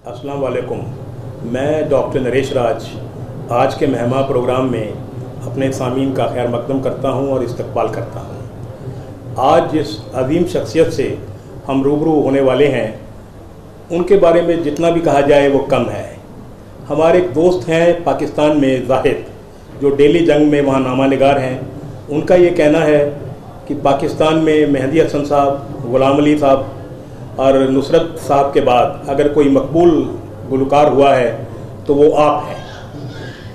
अस्सलाम वालेकुम। मैं डॉक्टर नरेश राज आज के मेहमा प्रोग्राम में अपने सामीन का खैर मकदम करता हूं और इस्तकबाल करता हूं। आज जिस अजीम शख्सियत से हम रूबरू होने वाले हैं उनके बारे में जितना भी कहा जाए वो कम है। हमारे एक दोस्त हैं पाकिस्तान में जाहिद, जो डेली जंग में वहाँ नामानिगार हैं। उनका ये कहना है कि पाकिस्तान में मेहदी हसन साहब, ग़ुलाम अली साहब और नुसरत साहब के बाद अगर कोई मकबूल गुलकार हुआ है तो वो आप हैं।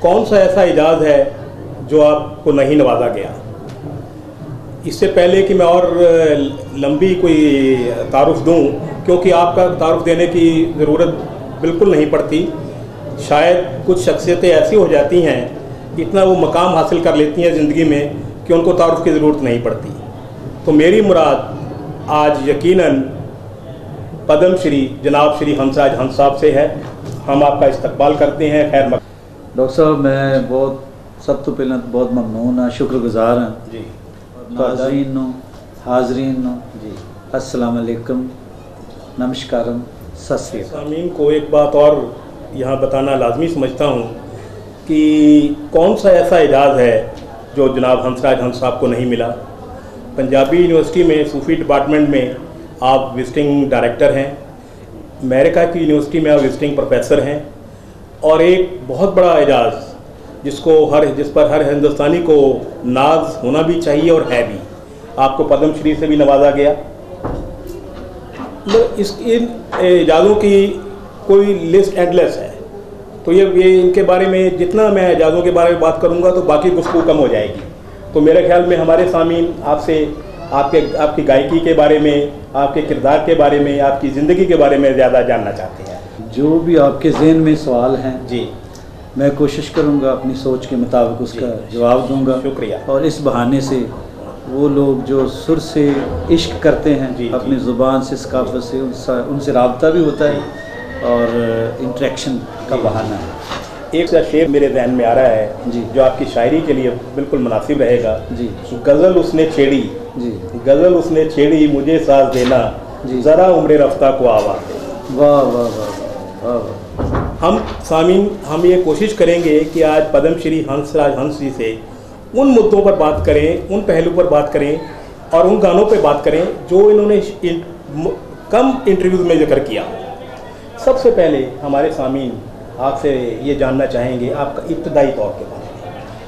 कौन सा ऐसा एजाज़ है जो आपको नहीं नवाजा गया? इससे पहले कि मैं और लंबी कोई तारुफ दूं, क्योंकि आपका तारुफ देने की ज़रूरत बिल्कुल नहीं पड़ती। शायद कुछ शख्सियतें ऐसी हो जाती हैं, इतना वो मकाम हासिल कर लेती हैं ज़िंदगी में कि उनको तारुफ की ज़रूरत नहीं पड़ती। तो मेरी मुराद आज यकीनन पद्म श्री जनाब श्री हंसराज हंस साहब से है। हम आपका इस्तकबाल करते हैं। खैर डॉक्टर साहब, मैं बहुत सब तो पहले बहुत ममनून हाँ, शुक्रगुजार हाँ जी। नाज़रीन हाजरीन जी, अस्सलाम वालेकुम, नमस्कारम, सत श्री अकाल। सामीन को एक बात और यहाँ बताना लाजमी समझता हूँ कि कौन सा ऐसा एजाज़ है जो जनाब हंसराज हंस साहब को नहीं मिला। पंजाबी यूनिवर्सिटी में सूफ़ी डिपार्टमेंट में आप विजिटिंग डायरेक्टर हैं, अमेरिका की यूनिवर्सिटी में आप विजिटिंग प्रोफेसर हैं, और एक बहुत बड़ा एजाज़ जिस पर हर हिंदुस्तानी को नाज होना भी चाहिए और है भी, आपको पद्म श्री से भी नवाजा गया। इन एजाज़ों की कोई लिस्ट एंडलेस है। तो ये इनके बारे में जितना मैं एजाज़ों के बारे में बात करूँगा तो बाकी गुफ्तगू कम हो जाएगी। तो मेरे ख्याल में हमारे सामीन आपसे आपकी गायकी के बारे में, आपके किरदार के बारे में, आपकी ज़िंदगी के बारे में ज़्यादा जानना चाहते हैं। जो भी आपके ज़हन में सवाल हैं जी, मैं कोशिश करूंगा अपनी सोच के मुताबिक उसका जवाब दूंगा। शुक्रिया। और इस बहाने से वो लोग जो सुर से इश्क करते हैं जी, अपनी ज़ुबान से, सकाफ़त से, उनसे राब्ता भी होता है और इंटरेक्शन का बहाना है। एक सा शेर मेरे जहन में आ रहा है जी, जो आपकी शायरी के लिए बिल्कुल मुनासिब रहेगा जी। गज़ल उसने छेड़ी जी, गज़ल उसने छेड़ी, मुझे साथ देना जी, ज़रा उम्र रफ्ता को आवाज़ दे। वाह वाह वाह वाह। हम सामीन हम ये कोशिश करेंगे कि आज पद्म श्री हंसराज हंस जी से उन मुद्दों पर बात करें, उन पहलू पर बात करें और उन गानों पर बात करें जो इन्होंने कम इंटरव्यूज़ में जिक्र किया। सबसे पहले हमारे सामीन आपसे ये जानना चाहेंगे आपका इब्तदाई दौर के बारे में।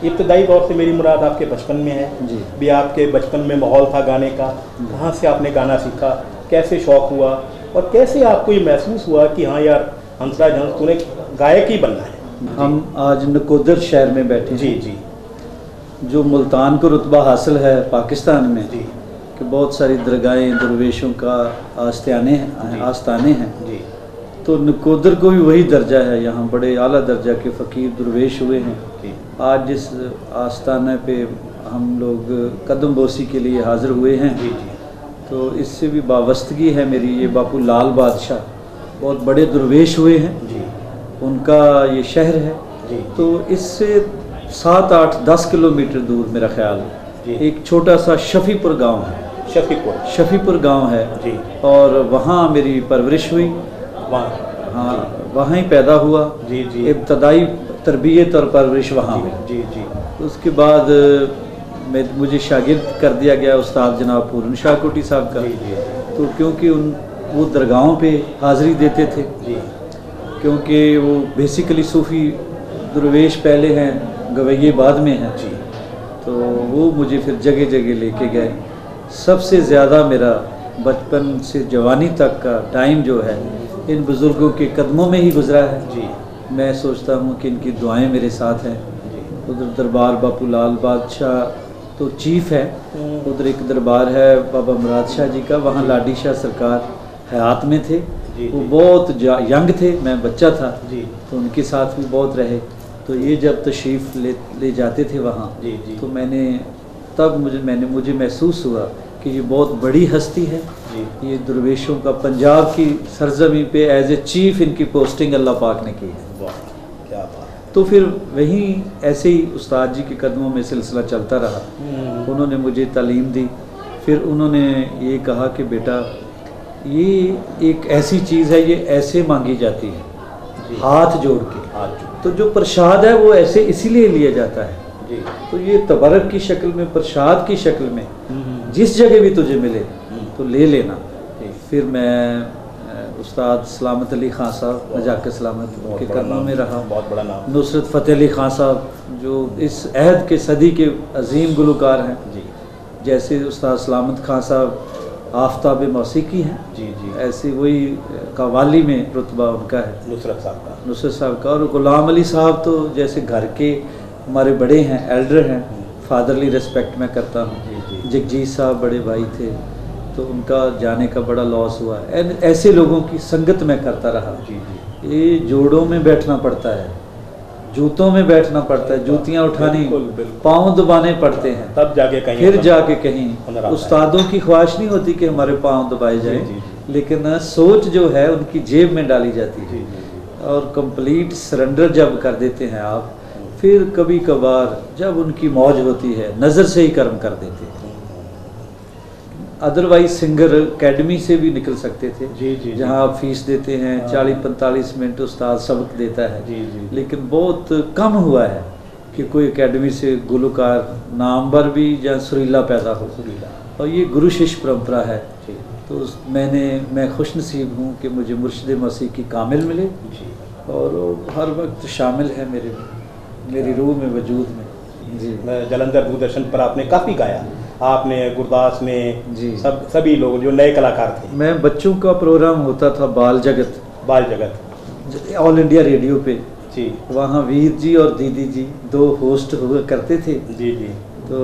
इब्तदाई दौर से मेरी मुराद आपके बचपन में है जी। भी आपके बचपन में माहौल था गाने का, कहाँ से आपने गाना सीखा, कैसे शौक़ हुआ और कैसे आपको ये महसूस हुआ कि हाँ यार हंसराज हंस तूने गायक ही बनना है। हम आज नकोदर शहर में बैठे जी जी, जो मुल्तान को रुतबा हासिल है पाकिस्तान में जी, कि बहुत सारी दरगाहें दरवेशों का आस्ताने हैं जी। तो नकोदर को भी वही दर्जा है, यहाँ बड़े आला दर्जा के फ़कीर दरवेश हुए हैं। आज जिस आस्थाने पे हम लोग कदम बोसी के लिए हाज़िर हुए हैं जी, तो इससे भी वाबस्तगी है मेरी। ये बापू लाल बादशाह बहुत बड़े दरवेश हुए हैं जी, उनका ये शहर है जी। तो इससे 7-8-10 किलोमीटर दूर मेरा ख्याल एक छोटा सा शफ़ीपुर गांव है। शफ़ीपुर गांव है जी, और वहाँ मेरी परवरिश हुई। हाँ, वहाँ ही पैदा हुआ जी जी। इब्तदाई तरबियत और परवरिश वहाँ हुई जी जी। उसके बाद मुझे शागिर्द कर दिया गया उस्ताद जनाब पूरन शाह कोटी साहब का जी जी। तो क्योंकि वो दरगाहों पे हाज़िरी देते थे जी, क्योंकि वो बेसिकली सूफ़ी दरवेश पहले हैं, गवैये बाद में हैं जी। तो वो मुझे फिर जगह जगह लेके गए। सबसे ज़्यादा मेरा बचपन से जवानी तक का टाइम जो है इन बुज़ुर्गों के कदमों में ही गुजरा है जी। मैं सोचता हूँ कि इनकी दुआएं मेरे साथ हैं। उधर दरबार बापू लाल बादशाह तो चीफ़ है, उधर एक दरबार है बाबा मुराद शाह जी का, वहाँ लाडी शाह सरकार हयात में थे जी, वो बहुत यंग थे, मैं बच्चा था जी। तो उनके साथ भी बहुत रहे। तो ये जब तशरीफ़ ले जाते थे वहाँ जी जी, तो मुझे महसूस हुआ कि ये बहुत बड़ी हस्ती है जी। ये दरवेशों का पंजाब की सरजमी पे एज ए चीफ़ इनकी पोस्टिंग अल्लाह पाक ने की है। वाह, क्या बात। तो फिर वहीं ऐसे ही उस्ताद जी के कदमों में सिलसिला चलता रहा। उन्होंने मुझे तालीम दी। फिर उन्होंने ये कहा कि बेटा ये एक ऐसी चीज़ है, ये ऐसे मांगी जाती है, हाथ जोड़ के। तो जो प्रसाद है वो ऐसे इसीलिए लिया जाता है जी। तो ये तबरक की शक्ल में, प्रसाद की शक्ल में जिस जगह भी तुझे मिले तो ले लेना। फिर मैं उस्ताद सलामत अली खान साहब नजाकत सलामत के कदमों में रहा, बहुत बड़ा नाम। नुसरत फ़तेह अली खान साहब जो इस अहद के सदी के अजीम गुलकार हैं जी। जैसे उस्ताद सलामत खान साहब आफ्ताब मौसीकी हैं जी जी, ऐसे वही कव्वाली में रुतबा उनका है, नुसरत साहब का। और गुलाम अली साहब तो जैसे घर के हमारे बड़े हैं, एल्डर हैं, फादरली रिस्पेक्ट मैं करता हूँ। जगजीत साहब बड़े भाई थे, तो उनका जाने का बड़ा लॉस हुआ। ऐसे लोगों की संगत में करता रहा जी जी। ये जोड़ों में बैठना पड़ता है, जूतों में बैठना पड़ता है, जूतियाँ उठानी, पाँव दबाने पड़ते हैं, तब जाके कहीं, फिर जाके कहीं। उस्तादों की ख्वाहिश नहीं होती कि हमारे पाँव दबाए जाएं, लेकिन सोच जो है उनकी जेब में डाली जाती है। और कंप्लीट सरेंडर जब कर देते हैं आप, फिर कभी कभार जब उनकी मौज होती है नज़र से ही कर्म कर देते हैं। अदरवाइज सिंगर एकेडमी से भी निकल सकते थे जी जी, जहाँ आप फीस देते हैं 40-45 मिनट उस्ताद सबक देता है जी जी। लेकिन बहुत कम हुआ है कि कोई एकेडमी से गुलकार नामवर भी या सुरीला पैदा हो। और ये गुरु शिष्य परंपरा है। तो मैं खुश नसीब हूँ कि मुझे मुर्शिद मौसीकी कामिल मिले और वो हर वक्त शामिल है मेरी रूह में, वजूद में जी। जलंधर दूरदर्शन पर आपने काफ़ी गाया, आपने, गुरदास ने जी, सभी लोग जो नए कलाकार थे। मैं बच्चों का प्रोग्राम होता था बाल जगत ऑल इंडिया रेडियो पे जी, वहाँ वीर जी और दीदी जी दो होस्ट हुआ करते थे जी जी। तो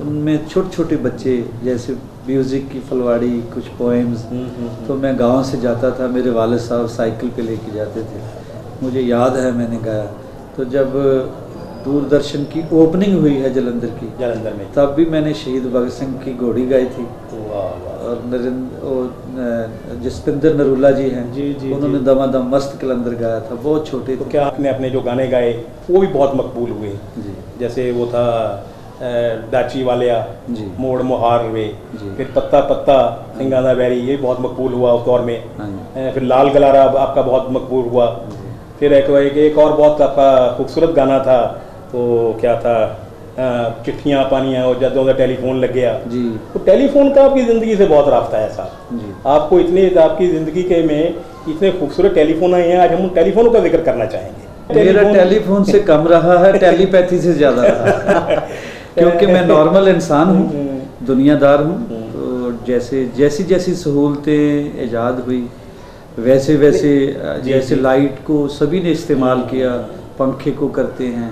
उनमें छोटे छोटे बच्चे जैसे म्यूज़िक की फलवाड़ी, कुछ पोएम्स, तो मैं गांव से जाता था, मेरे वालिद साहब साइकिल पे लेके जाते थे, मुझे याद है मैंने गाया। तो जब दूरदर्शन की ओपनिंग हुई है जलंधर में, तब भी मैंने शहीद भगत सिंह की घोड़ी गाई थी। और जसपिंदर नरूला जी हैं जी जी, उन्होंने दमादम मस्त कलंदर गाया था, बहुत छोटे। तो क्या आपने अपने जो गाने गाए वो भी बहुत मकबूल हुए जी। जैसे वो था डाची वालिया जी, मोड़ मोहार वे, फिर पत्ता पत्ता सिंगाना बैरी, ये बहुत मकबूल हुआ उस दौर में। फिर लाल गलारा आपका बहुत मकबूल हुआ। फिर एक और बहुत आपका खूबसूरत गाना था, तो क्या था, चिट्ठियाँ पानियाँ, और जब टेलीफोन लग गया जी। तो टेलीफोन का आपकी ज़िंदगी से बहुत रास्ता है साहब, आपको आपकी ज़िंदगी के में इतने खूबसूरत टेलीफोन आए हैं। आज हम उन टेलीफोनों का जिक्र करना चाहेंगे। मेरा टेलीफोन से कम रहा है, टेलीपैथी से ज़्यादा रहा क्योंकि मैं नॉर्मल इंसान हूँ, दुनियादार हूँ। तो जैसी जैसी सहूलतें ईजाद हुई वैसे जैसे लाइट को सभी ने इस्तेमाल किया, पंखे को करते हैं,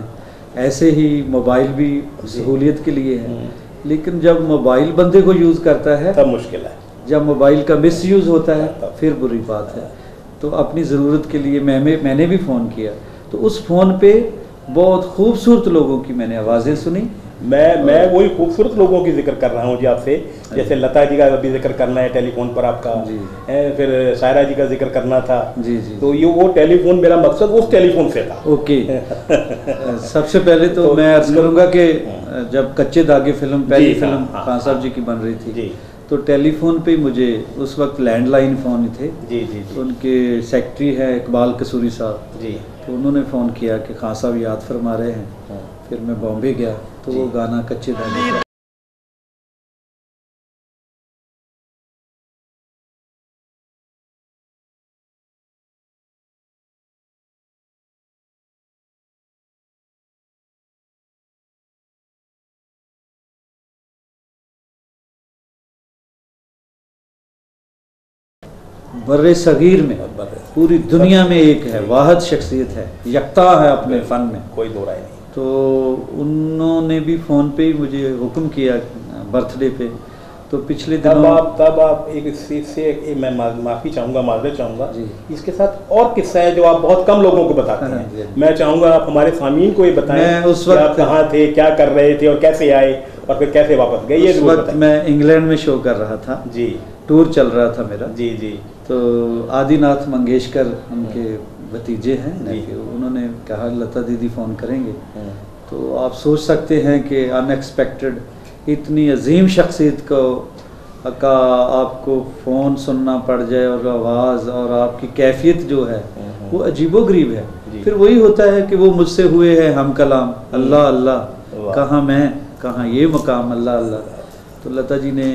ऐसे ही मोबाइल भी सहूलियत के लिए है। लेकिन जब मोबाइल बंदे को यूज़ करता है तब मुश्किल है, जब मोबाइल का मिसयूज़ होता है फिर बुरी बात है। तो अपनी ज़रूरत के लिए मैंने भी फ़ोन किया, तो उस फ़ोन पे बहुत खूबसूरत लोगों की मैंने आवाज़ें सुनी। मैं वही खूबसूरत लोगों की जिक्र कर रहा हूँ जी आपसे, जैसे लता जी का भी जिक्र करना है टेलीफोन पर आपका, फिर सायरा जी का जिक्र करना था जी जी। तो ये वो टेलीफोन, मेरा मकसद उस टेलीफोन से था। ओके सबसे पहले तो मैं अर्ज करूँगा कि जब कच्चे धागे फिल्म, पहली फिल्म खान साहब जी की बन रही थी, तो टेलीफोन पे मुझे उस वक्त लैंडलाइन फ़ोन थे जी जी। उनके सेक्रेटरी हैं इकबाल कसूरी साहब जी, तो उन्होंने फ़ोन किया कि खान साहब याद फरमा रहे हैं। फिर मैं बॉम्बे गया, तो वो गाना कच्चे धागे बर्रे सगीर में, पूरी दुनिया में एक है, वाहिद शख्सियत है, यकता है अपने फ़न में, कोई दो राय नहीं। तो उन्होंने भी फ़ोन पे ही मुझे हुक्म किया बर्थडे पे। तो पिछले दिनों तब आप एक मैं माफ़ी चाहूँगा, माजरत चाहूँगा, इसके साथ और किस्सा है जो आप बहुत कम लोगों को बताते हैं। मैं चाहूँगा आप हमारे सामीन को ये बताएं उस वक्त आप कहाँ थे, क्या कर रहे थे और कैसे आए और फिर कैसे वापस गए। ये वक्त मैं इंग्लैंड में शो कर रहा था जी, टूर चल रहा था मेरा जी जी। तो आदिनाथ मंगेशकर उनके भतीजे हैं, उन्होंने कहा लता दीदी फ़ोन करेंगे। तो आप सोच सकते हैं कि अनएक्सपेक्टेड इतनी अजीम शख्सियत को का आपको फ़ोन सुनना पड़ जाए और आवाज़ और आपकी कैफियत जो है वो अजीबोगरीब है। फिर वही होता है कि वो मुझसे हुए हैं हम कलाम, अल्लाह अल्लाह, कहाँ मैं कहाँ ये मकाम, अल्लाह अल्लाह। तो लता जी ने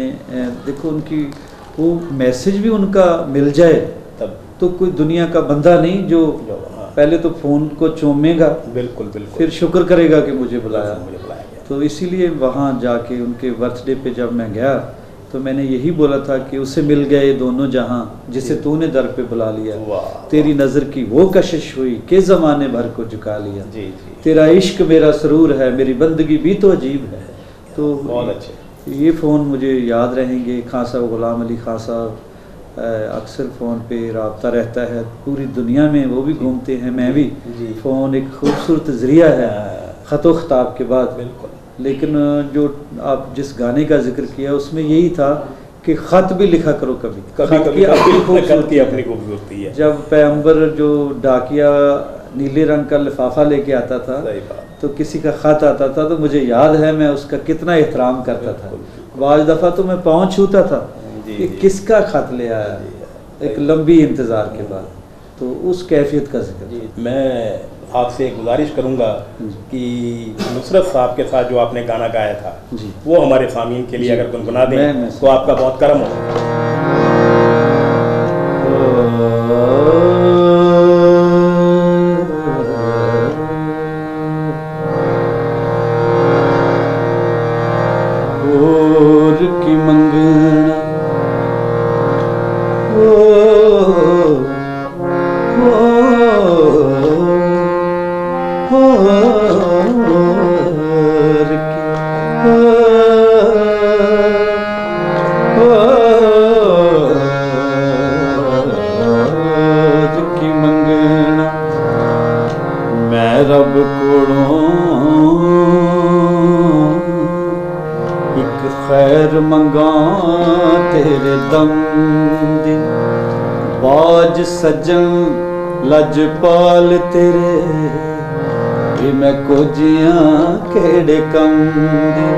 देखो उनकी वो मैसेज भी उनका मिल जाए तब तो कोई दुनिया का बंदा नहीं जो पहले तो फ़ोन को चूमेगा, बिल्कुल बिल्कुल, फिर शुक्र करेगा कि मुझे बुलाया। तो इसीलिए वहाँ जाके उनके बर्थडे पे जब मैं गया तो मैंने यही बोला था कि उसे मिल गए दोनों जहां जिसे तूने दर पे बुला लिया, तेरी नज़र की वो कशिश हुई कि ज़माने भर को झुका लिया, तेरा इश्क मेरा सरूर है, मेरी बंदगी भी तो अजीब है। तो बहुत अच्छे ये फ़ोन मुझे याद रहेंगे। खान साहब गुलाम अली खान साहब अक्सर फ़ोन पे रब्ता रहता है, पूरी दुनिया में वो भी घूमते हैं, मैं भी। फ़ोन एक खूबसूरत ज़रिया है ख़तो ख़िताब के बाद। बिल्कुल, लेकिन जो आप जिस गाने का जिक्र किया उसमें यही था कि ख़त भी लिखा करो कभी कभी अपनी खूबसूरती है। जब पैगंबर जो डाकिया नीले रंग का लिफाफा लेके आता था तो किसी का ख़त आता था तो मुझे याद है मैं उसका कितना एहतराम करता था। बाज़ दफ़ा तो मैं पाँव छूता था कि किसका ख़त ले आया, एक लंबी इंतज़ार के बाद। तो उस कैफियत का जिक्र मैं आपसे एक गुजारिश करूंगा कि नुसरत साहब के साथ जो आपने गाना गाया था वो हमारे सामीन के लिए अगर गुनगुना दें तो आपका बहुत करम होगा। की मंगना रब कोलों एक खैर मंगा तेरे दम दी, बाज सजन लजपाल तेरे कि मैं कोजियां केड़े कम दी।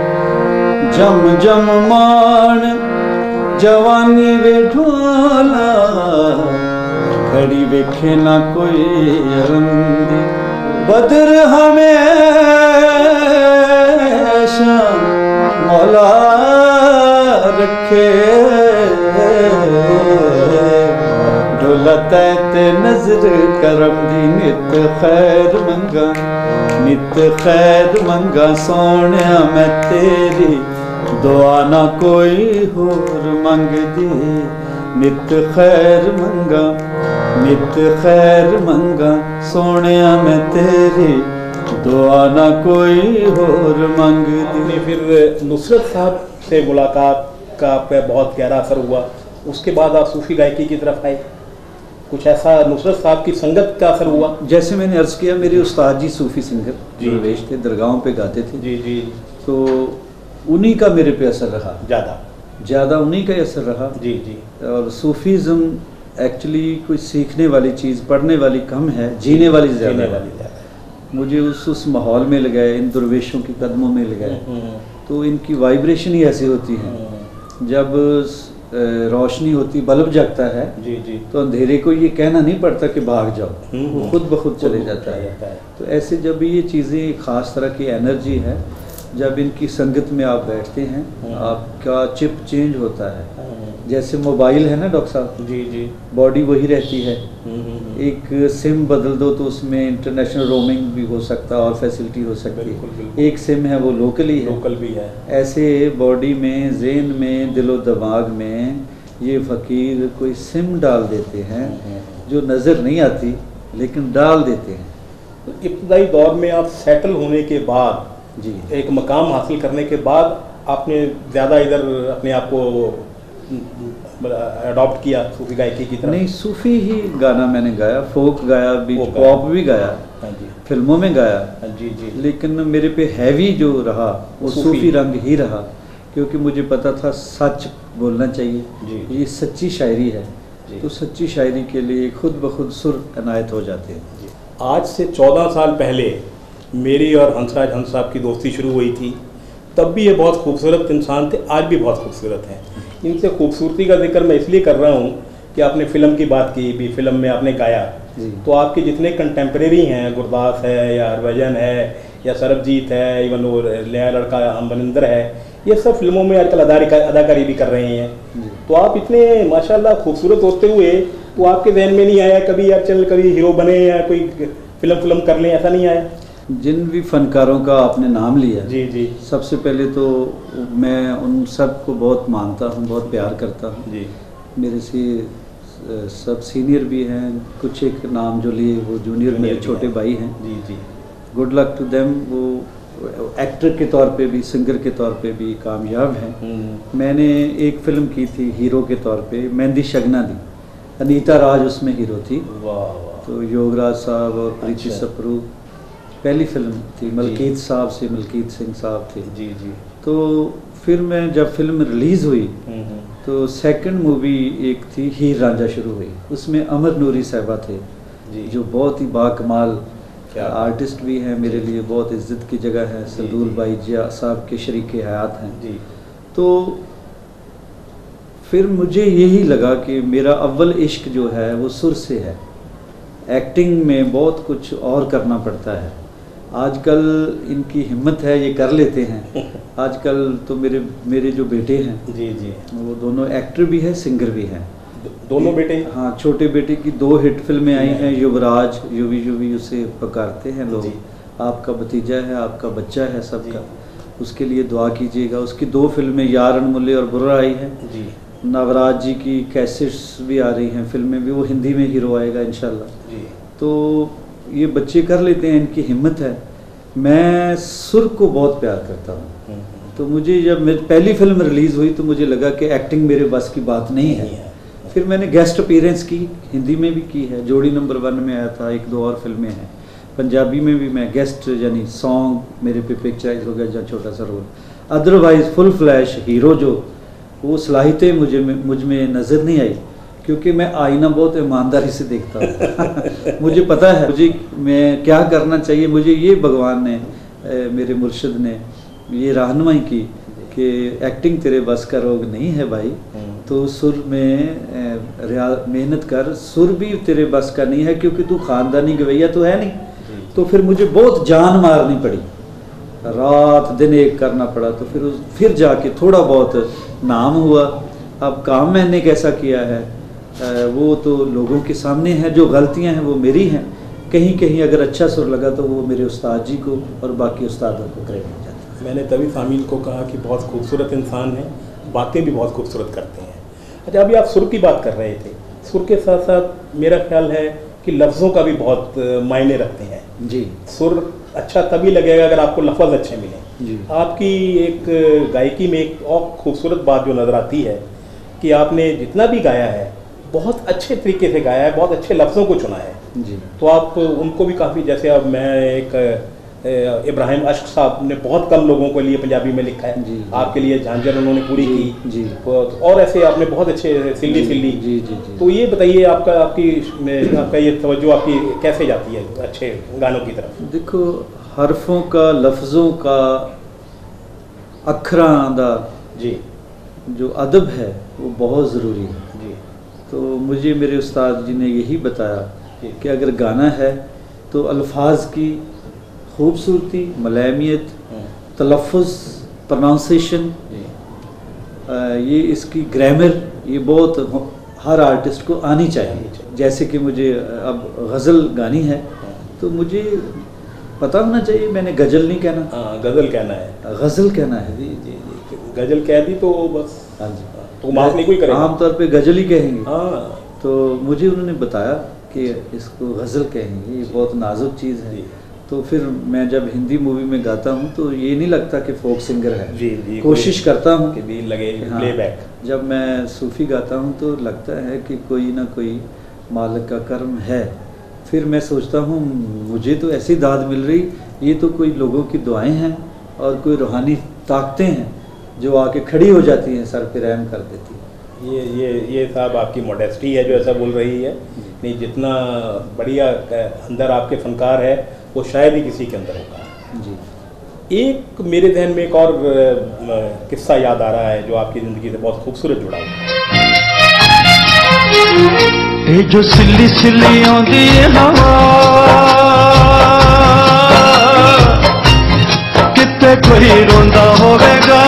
जम जम मान जवानी वे ढोला, घड़ी वेखे ना कोई अरंदी। बदर हमेशा मौला रखे, ढोलत ते नजर करम दी। नित खैर मंगा, नित खैर मंगा सोनिया मैं तेरी, दुआ ना कोई होर मंग दी। नित खैर मंगा, नित खैर मंगा सोनिया मैं तेरी, दुआ ना कोई होर मंग दी। फिर नुसरत साहब से मुलाकात का आप पे बहुत गहरा असर हुआ, उसके बाद आप सूफी गायकी की तरफ आए, कुछ ऐसा नुसरत साहब की संगत का असर हुआ? जैसे मैंने अर्ज़ किया मेरे उस्ताद जी सूफी सिंगर दरवेश थे, दरगाहों पे गाते थे जी, तो उन्हीं का मेरे पे असर रहा, ज़्यादा उन्हीं का असर रहा जी। और सूफीज़म एक्चुअली कोई सीखने वाली चीज़, पढ़ने वाली कम है, जीने वाली ज़्यादा है। मुझे उस माहौल में लगाए, इन दरवेशों के कदमों में लगाए, तो इनकी वाइब्रेशन ही ऐसी होती है। जब रोशनी होती, बल्ब जगता है जी, तो अंधेरे को ये कहना नहीं पड़ता कि भाग जाओ, वो खुद ब खुद चले जाता है। तो ऐसे जब ये चीज़ें ख़ास तरह की एनर्जी है, जब इनकी संगत में आप बैठते हैं आपका चिप चेंज होता है। जैसे मोबाइल है ना डॉक्टर साहब जी, बॉडी वही रहती है, एक सिम बदल दो तो उसमें इंटरनेशनल रोमिंग भी हो सकता है और फैसिलिटी हो सकती है। एक सिम है वो लोकल भी है। ऐसे बॉडी में, ज़हन में, दिलो दिमाग में ये फ़कीर कोई सिम डाल देते हैं जो नज़र नहीं आती लेकिन डाल देते हैं। तो इब्तदाई दौर में आप सेटल होने के बाद जी, एक मकाम हासिल करने के बाद आपने ज़्यादा इधर अपने आप को अडॉप्ट किया सूफी गायकी की तरफ? नहीं, सूफी ही गाना मैंने गाया, फोक गाया, बीच पॉप भी गाया, फिल्मों में गाया जी, लेकिन मेरे पे हैवी जो रहा वो सूफी रंग ही रहा, क्योंकि मुझे पता था सच बोलना चाहिए, ये सच्ची शायरी है, तो सच्ची शायरी के लिए खुद ब खुद सुर अनायत हो जाते हैं। आज से 14 साल पहले मेरी और हंसराज साहब की दोस्ती शुरू हुई थी, तब भी ये बहुत खूबसूरत इंसान थे, आज भी बहुत खूबसूरत हैं। इनसे खूबसूरती का जिक्र मैं इसलिए कर रहा हूँ कि आपने फ़िल्म की बात की भी, फिल्म में आपने गाया, तो आपके जितने कंटेम्प्रेरी हैं, गुरदास है या हरभजन है या सरबजीत है, इवन वो नया लड़का अमरिंदर है, ये सब फिल्मों में आजकल अदाकारी भी कर रहे हैं। तो आप इतने माशाल्लाह खूबसूरत होते हुए तो आपके जहन में नहीं आया कभी यार चल कभी हीरो बने या कोई फिल्म कर लें, ऐसा नहीं आया? जिन भी फनकारों का आपने नाम लिया, जी जी, सबसे पहले तो मैं उन सब को बहुत मानता हूँ, बहुत प्यार करता हूँ जी। मेरे से सब सीनियर भी हैं, कुछ एक नाम जो लिए वो जूनियर मेरे छोटे भाई हैं। जी जी, गुड लक टू देम। वो एक्टर के तौर पे भी, सिंगर के तौर पे भी कामयाब हैं। मैंने एक फिल्म की थी हीरो के तौर पे, मेहंदी शगना दी, अनीता राज उसमें हीरो थी। वाह। तो योगराज साहब और प्रीति सप्रू पहली फिल्म थी, मलकीत साहब से मलकीत सिंह साहब थे। जी जी। तो फिर मैं जब फिल्म रिलीज़ हुई तो सेकंड मूवी एक थी हीर रांझा शुरू हुई, उसमें अमर नूरी साहबा थे जी, जो बहुत ही बाकमाल आर्टिस्ट भी हैं, मेरे लिए बहुत इज्जत की जगह है। सरदूल भाई जिया साहब के शरीके हयात हैं जी। तो फिर मुझे यही लगा कि मेरा अव्वल इश्क जो है वो सुर से है। एक्टिंग में बहुत कुछ और करना पड़ता है। आजकल इनकी हिम्मत है, ये कर लेते हैं। आजकल तो मेरे जो बेटे हैं जी जी, वो दोनों एक्टर भी हैं, सिंगर भी हैं। दोनों बेटे? हाँ, छोटे बेटे की 2 हिट फिल्में आई हैं, युवराज, युवी युवी उसे पुकारते हैं लोग, आपका भतीजा है, आपका बच्चा है सबका, उसके लिए दुआ कीजिएगा। उसकी 2 फिल्में यार अनमुल्ले और बुर्रा आई हैं जी। नवराज जी की कैसेट्स भी आ रही हैं, फिल्में भी, वो हिंदी में हीरो आएगा इंशाल्लाह जी। तो ये बच्चे कर लेते हैं, इनकी हिम्मत है। मैं सुर को बहुत प्यार करता हूँ। तो मुझे जब मेरी पहली फिल्म रिलीज़ हुई तो मुझे लगा कि एक्टिंग मेरे बस की बात नहीं है। फिर मैंने गेस्ट अपीयरेंस की, हिंदी में भी की है, जोड़ी नंबर 1 में आया था, 1-2 और फिल्में हैं। पंजाबी में भी मैं गेस्ट यानी सॉन्ग मेरे पे पिक्चराइज हो गया जहाँ छोटा सा role. Otherwise full flash hero जो वो सलाहियतें मुझ में नज़र नहीं आई, क्योंकि मैं आईना बहुत ईमानदारी से देखता हूँ। मुझे पता है मुझे मैं क्या करना चाहिए। मुझे ये भगवान ने मेरे मुर्शिद ने ये रहनुमाई की कि एक्टिंग तेरे बस का रोग नहीं है भाई, तो सुर में मेहनत कर, सुर भी तेरे बस का नहीं है क्योंकि तू खानदानी गवैया तो है नहीं। तो फिर मुझे बहुत जान मारनी पड़ी, रात दिन एक करना पड़ा, तो फिर जाके थोड़ा बहुत नाम हुआ। अब काम मैंने कैसा किया है वो तो लोगों के सामने है, जो गलतियां हैं वो मेरी हैं। कहीं कहीं अगर अच्छा सुर लगा तो वो मेरे उस्ताद जी को और बाकी उस्तादों को क्रेडिट जाता है। मैंने तभी सामीन को कहा कि बहुत खूबसूरत इंसान है, बातें भी बहुत खूबसूरत करते हैं। अच्छा, अभी आप सुर की बात कर रहे थे, सुर के साथ साथ मेरा ख्याल है कि लफ्ज़ों का भी बहुत मायने रखते हैं जी। सुर अच्छा तभी लगेगा अगर आपको लफ्ज़ अच्छे मिलें जी। आपकी एक गायकी में एक और खूबसूरत बात जो नज़र आती है कि आपने जितना भी गाया है बहुत अच्छे तरीके से गाया है, बहुत अच्छे लफ्ज़ों को चुना है जी। तो आप उनको भी काफ़ी, जैसे अब मैं एक इब्राहिम अश्क साहब ने बहुत कम लोगों के लिए पंजाबी में लिखा है जी। आपके लिए झांझर उन्होंने पूरी जी, की जी। और ऐसे आपने बहुत अच्छे सिल्ली सिल्ली। जी जी जी। तो ये बताइए आपका ये तवज्जो आपकी कैसे जाती है अच्छे गानों की तरफ? देखो, हरफों का, लफ्ज़ों का, अखरां दा जी जो अदब है वो बहुत ज़रूरी है जी। तो मुझे मेरे उस्ताद जी ने यही बताया कि अगर गाना है तो अल्फाज की खूबसूरती, मलायमियत, तलफ़ुज़, प्रोनाउंसिएशन, ये इसकी ग्रामर, ये बहुत हर आर्टिस्ट को आनी चाहिए। जैसे कि मुझे अब गज़ल गानी है तो मुझे पता होना चाहिए, मैंने गज़ल नहीं कहना, हाँ, गज़ल कहना है, गज़ल कहना है। जी जी जी। गज़ल कह दी तो बस, हाँ जी, तो माफ़ नहीं कोई करेगा, आमतौर पे गज़ल ही कहेंगे। हाँ। तो मुझे उन्होंने बताया कि इसको गज़ल कहेंगे, ये बहुत नाजुक चीज़ है। तो फिर मैं जब हिंदी मूवी में गाता हूँ तो ये नहीं लगता कि फोक सिंगर है, जी जी, कोशिश करता हूँ कि भी लगे हाँ, प्लेबैक। जब मैं सूफ़ी गाता हूँ तो लगता है कि कोई ना कोई मालिक का कर्म है। फिर मैं सोचता हूँ मुझे तो ऐसी दाद मिल रही, ये तो कोई लोगों की दुआएं हैं और कोई रूहानी ताकतें हैं जो आके खड़ी हो जाती हैं, सर पे रहम कर देती है। ये साहब आपकी मॉडेस्टी है जो ऐसा बोल रही है। नहीं, जितना बढ़िया अंदर आपके फनकार है वो शायद ही किसी के अंदर होगा। जी। एक मेरे जहन में एक और किस्सा याद आ रहा है जो आपकी ज़िंदगी से बहुत खूबसूरत जुड़ा हुआ है। जो सिल्ली सिल्ली आंदी हवा किते कोई रोंदा होवेगा।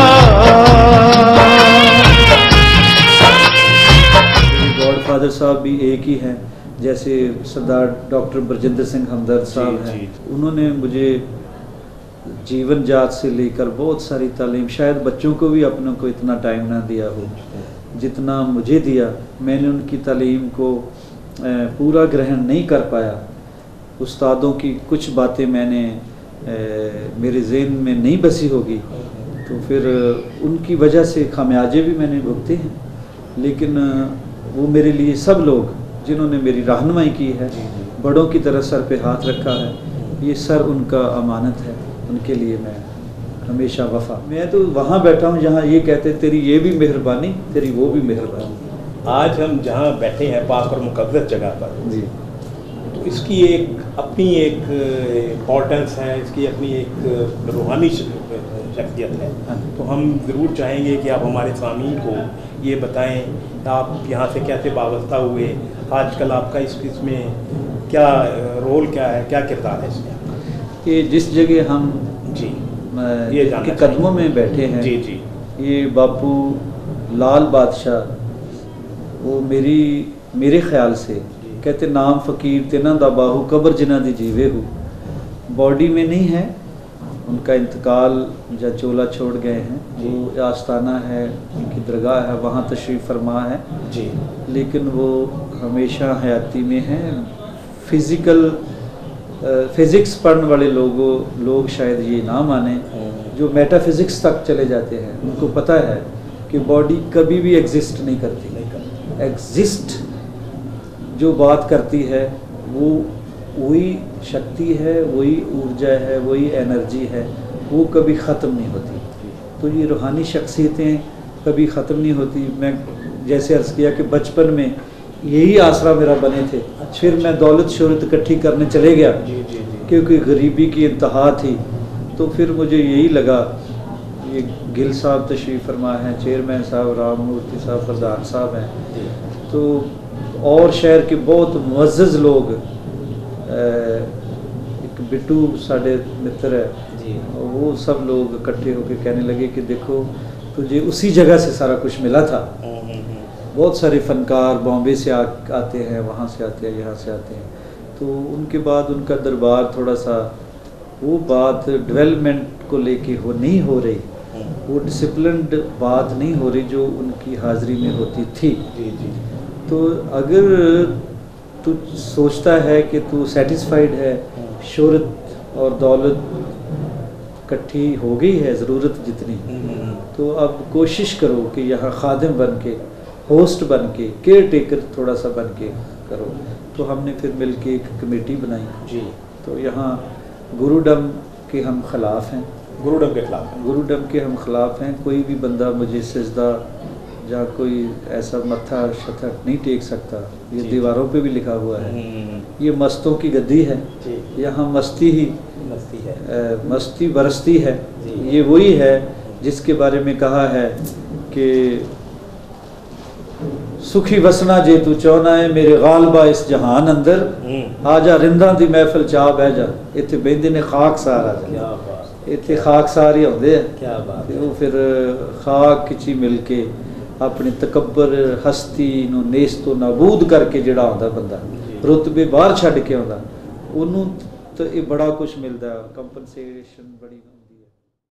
गॉडफादर साहब भी एक ही हैं, जैसे सरदार डॉक्टर बरजिंदर सिंह हमदर्द साहब हैं। उन्होंने मुझे जीवन जात से लेकर बहुत सारी तालीम, शायद बच्चों को भी अपनों को इतना टाइम ना दिया हो जितना मुझे दिया। मैंने उनकी तालीम को पूरा ग्रहण नहीं कर पाया। उस्तादों की कुछ बातें मैंने मेरे ज़हन में नहीं बसी होगी, तो फिर उनकी वजह से खामियाजे भी मैंने भुगते हैं। लेकिन वो मेरे लिए सब लोग जिन्होंने मेरी रहनुमाई की है, बड़ों की तरह सर पे हाथ रखा है, ये सर उनका अमानत है, उनके लिए मैं हमेशा वफा। मैं तो वहाँ बैठा हूँ जहाँ ये कहते तेरी ये भी मेहरबानी, तेरी वो भी मेहरबानी। आज हम जहाँ बैठे हैं पाक और मुक़द्दस जगह पर जी, तो इसकी एक अपनी एक इम्पोर्टेंस है, इसकी अपनी एक रूहानी शख्सियत है। तो हम ज़रूर चाहेंगे कि आप हमारे सामीन को ये बताएं आप यहाँ से कैसे वाबस्ता हुए, आजकल आपका इसमें क्या रोल क्या है, क्या किरदार है इसमें? कि जिस जगह हम जी ये के कदमों में बैठे हैं जी जी, ये बापू लाल बादशाह, वो मेरे ख्याल से कहते नाम फ़कीर तिना दा बाहू कब्र जिना दी जीवे हो, बॉडी में नहीं है, उनका इंतकाल या चोला छोड़ गए हैं। वो आस्ताना है, उनकी दरगाह है, वहाँ तशरीफ़ फरमा है जी, लेकिन वो हमेशा हयाती में हैं। फिज़िक्स पढ़ने वाले लोग शायद ये ना माने, जो मेटाफिज़िक्स तक चले जाते हैं, उनको पता है कि बॉडी कभी भी एग्जिस्ट नहीं करती। एग्जिस्ट जो बात करती है वो वही शक्ति है, वही ऊर्जा है, वही एनर्जी है, वो कभी ख़त्म नहीं होती। तो ये रूहानी शख्सियतें कभी ख़त्म नहीं होती। मैं जैसे अर्ज़ किया कि बचपन में यही आसरा मेरा बने थे, फिर मैं दौलत शोहरत इकट्ठी करने चले गया क्योंकि गरीबी की इंतहा थी। तो फिर मुझे यही लगा, ये गिल साहब तशरीफ़ फरमा हैं, चेयरमैन साहब राम मूर्ति साहब प्रधान साहब हैं, तो और शहर के बहुत मुअज़्ज़ज़ लोग, एक बिट्टू साढ़े मित्र है जी, वो सब लोग इकट्ठे होकर कहने लगे कि देखो तुझे उसी जगह से सारा कुछ मिला था। बहुत सारे फ़नकार बॉम्बे से आते हैं, वहाँ से आते हैं, यहाँ से आते हैं। तो उनके बाद उनका दरबार थोड़ा सा वो बात डेवलपमेंट को लेके नहीं हो रही, वो डिसिप्लिन्ड बात नहीं हो रही जो उनकी हाज़िरी में होती थी जी जी। तो अगर तू सोचता है कि तू सेटिस्फाइड है, शोहरत और दौलत इकट्ठी हो गई है ज़रूरत जितनी, तो अब कोशिश करो कि यहाँ खादिम बन के, होस्ट बन के, केयर टेकर थोड़ा सा बन के करो। तो हमने फिर मिल के एक कमेटी बनाई जी। तो यहाँ गुरुडम के हम ख़िलाफ़ हैं, गुरुडम के ख़िलाफ़, गुरुडम के हम ख़िलाफ़ हैं। कोई भी बंदा मुझे सजदा या कोई ऐसा मत्था शतक नहीं टेक सकता, ये दीवारों पे भी लिखा हुआ है। ये मस्तों की गद्दी है, यहाँ मस्ती ही है, मस्ती बरसती है। ये वही है जिसके बारे में कहा है कि सुखी वसना जे तू चाहना है मेरे गालबा इस जहान अंदर, आजा रिंदा दी महफिल चा बह जा, इत्थे बेंदे ने खाक सार आ जा, इत्थे खाक सार ही होंदे हैं। क्या बात है। वो फिर खाक ची मिल के अपनी तकबर हस्ती नूं नेस तो नाबूद करके जिहड़ा आंदा बंदा रुतबे बाहर छड्ड के आंदा, उन्होंने तो ये बड़ा कुछ मिलता है, कंपनसेशन बड़ी